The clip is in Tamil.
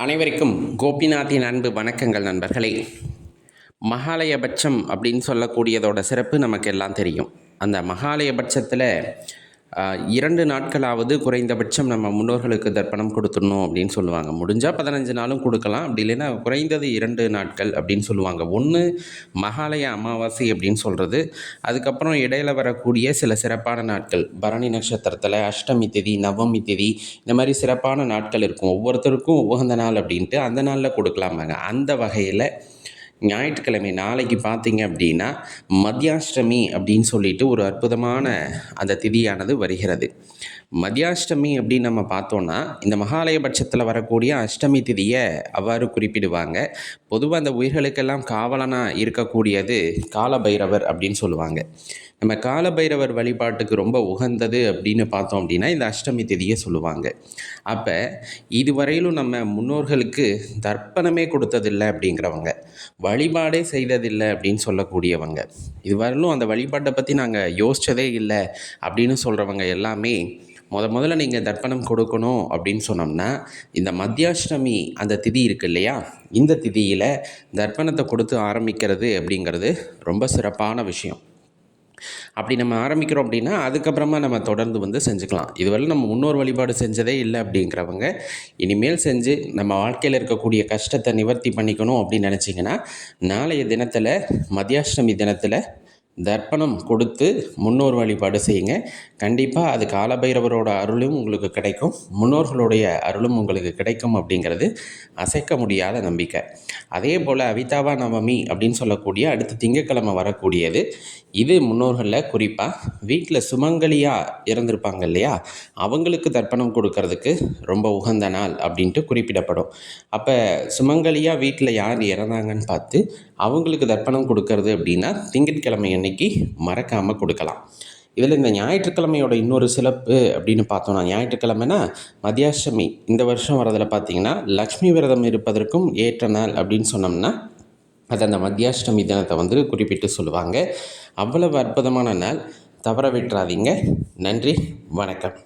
அனைவருக்கும் கோபிநாத்தின் அன்பு வணக்கங்கள் நண்பர்களே. மகாலயபட்சம் அப்படின்னு சொல்லக்கூடியதோட சிறப்பு நமக்கு எல்லாம் தெரியும். அந்த மகாலயபட்சத்தில் 2 நாட்களாவது குறைந்தபட்சம் நம்ம முன்னோர்களுக்கு தர்ப்பணம் கொடுத்துடணும் அப்படின்னு சொல்லுவாங்க. முடிஞ்சால் 15 நாளும் கொடுக்கலாம், அப்படி இல்லைன்னா குறைந்தது 2 நாட்கள் அப்படின்னு சொல்லுவாங்க. ஒன்று மகாலய அமாவாசை அப்படின்னு சொல்கிறது, அதுக்கப்புறம் இடையில வரக்கூடிய சில சிறப்பான நாட்கள், பரணி நட்சத்திரத்தில் அஷ்டமி திதி, நவமி திதி, இந்த மாதிரி சிறப்பான நாட்கள் இருக்கும். ஒவ்வொருத்தருக்கும் உகந்த நாள் அப்படின்ட்டு அந்த நாளில் கொடுக்கலாமாங்க. அந்த வகையில் ஞாயிற்றுக்கிழமை நாளைக்கு பார்த்தீங்க அப்படின்னா மத்தியாஷ்டமி அப்படின்னு சொல்லிட்டு ஒரு அற்புதமான அந்த திதியானது வருகிறது. மத்தியாஷ்டமி அப்படின்னு நம்ம பார்த்தோன்னா இந்த மகாலயபட்சத்தில் வரக்கூடிய அஷ்டமி திதியை அவ்வாறு குறிப்பிடுவாங்க. பொதுவாக அந்த உயிர்களுக்கெல்லாம் காவலனாக இருக்கக்கூடியது காலபைரவர் அப்படின்னு சொல்லுவாங்க. நம்ம காலபைரவர் வழிபாட்டுக்கு ரொம்ப உகந்தது அப்படின்னு பார்த்தோம் அப்படின்னா இந்த அஷ்டமி திதியை சொல்லுவாங்க. அப்போ இதுவரையிலும் நம்ம முன்னோர்களுக்கு தர்ப்பணமே கொடுத்ததில்லை அப்படிங்கிறவங்க, வழிபாடே செய்ததில்லை அப்படின்னு சொல்லக்கூடியவங்க, இதுவரையிலும் அந்த வழிபாட்டை பற்றி நாங்கள் யோசித்ததே இல்லை அப்படின்னு சொல்கிறவங்க எல்லாமே முதல்ல நீங்கள் தர்ப்பணம் கொடுக்கணும் அப்படின்னு சொன்னோம்னா இந்த மத்தியாஷ்டமி அந்த திதி இருக்குது இல்லையா, இந்த திதியில் தர்ப்பணத்தை கொடுத்து ஆரம்பிக்கிறது அப்படிங்கிறது ரொம்ப சிறப்பான விஷயம். அப்படி நம்ம ஆரம்பிக்கிறோம் அப்படின்னா அதுக்கப்புறமா நம்ம தொடர்ந்து செஞ்சுக்கலாம். இதுவரை நம்ம முன்னோர் வழிபாடு செஞ்சதே இல்லை அப்படிங்கிறவங்க இனிமேல் செஞ்சு நம்ம வாழ்க்கையில் இருக்கக்கூடிய கஷ்டத்தை நிவர்த்தி பண்ணிக்கணும் அப்படின்னு நினச்சிங்கன்னா நாளைய தினத்தில் மத்தியாஷ்டமி தினத்தில் தர்ப்பணம் கொடுத்து முன்னோர் வழிபாடு செய்யுங்க. கண்டிப்பாக அது காலபைரவரோட அருளும் உங்களுக்கு கிடைக்கும், முன்னோர்களுடைய அருளும் உங்களுக்கு கிடைக்கும் அப்படிங்கிறது அசைக்க முடியாத நம்பிக்கை. அதே போல் அவிதாவா நவமி அப்படின்னு சொல்லக்கூடிய அடுத்த திங்கட்கிழமை வரக்கூடியது. இது முன்னோர்களில் குறிப்பாக வீட்டில் சுமங்கலியாக இறந்துருப்பாங்க இல்லையா, அவங்களுக்கு தர்ப்பணம் கொடுக்கறதுக்கு ரொம்ப உகந்த நாள் அப்படின்ட்டு குறிப்பிடப்படும். அப்போ சுமங்கலியாக வீட்டில் யார் இறந்தாங்கன்னு பார்த்து அவங்களுக்கு தர்ப்பணம் கொடுக்கறது அப்படின்னா திங்கட்கிழமை அன்னைக்கு மறக்காமல் கொடுக்கலாம். இதில் இந்த ஞாயிற்றுக்கிழமையோட இன்னொரு சிறப்பு அப்படின்னு பார்த்தோன்னா, ஞாயிற்றுக்கிழமைனா மத்தியாஷ்டமி இந்த வருஷம் வரதில் பார்த்திங்கன்னா லக்ஷ்மி விரதம் இருப்பதற்கும் ஏற்ற நாள் அப்படின்னு சொன்னோம்னா அது அந்த மத்தியாஷ்டமி தினத்தை குறிப்பிட்டு சொல்லுவாங்க. அவ்வளவு அற்புதமான நாள், தவற விட்டுறாதீங்க. நன்றி, வணக்கம்.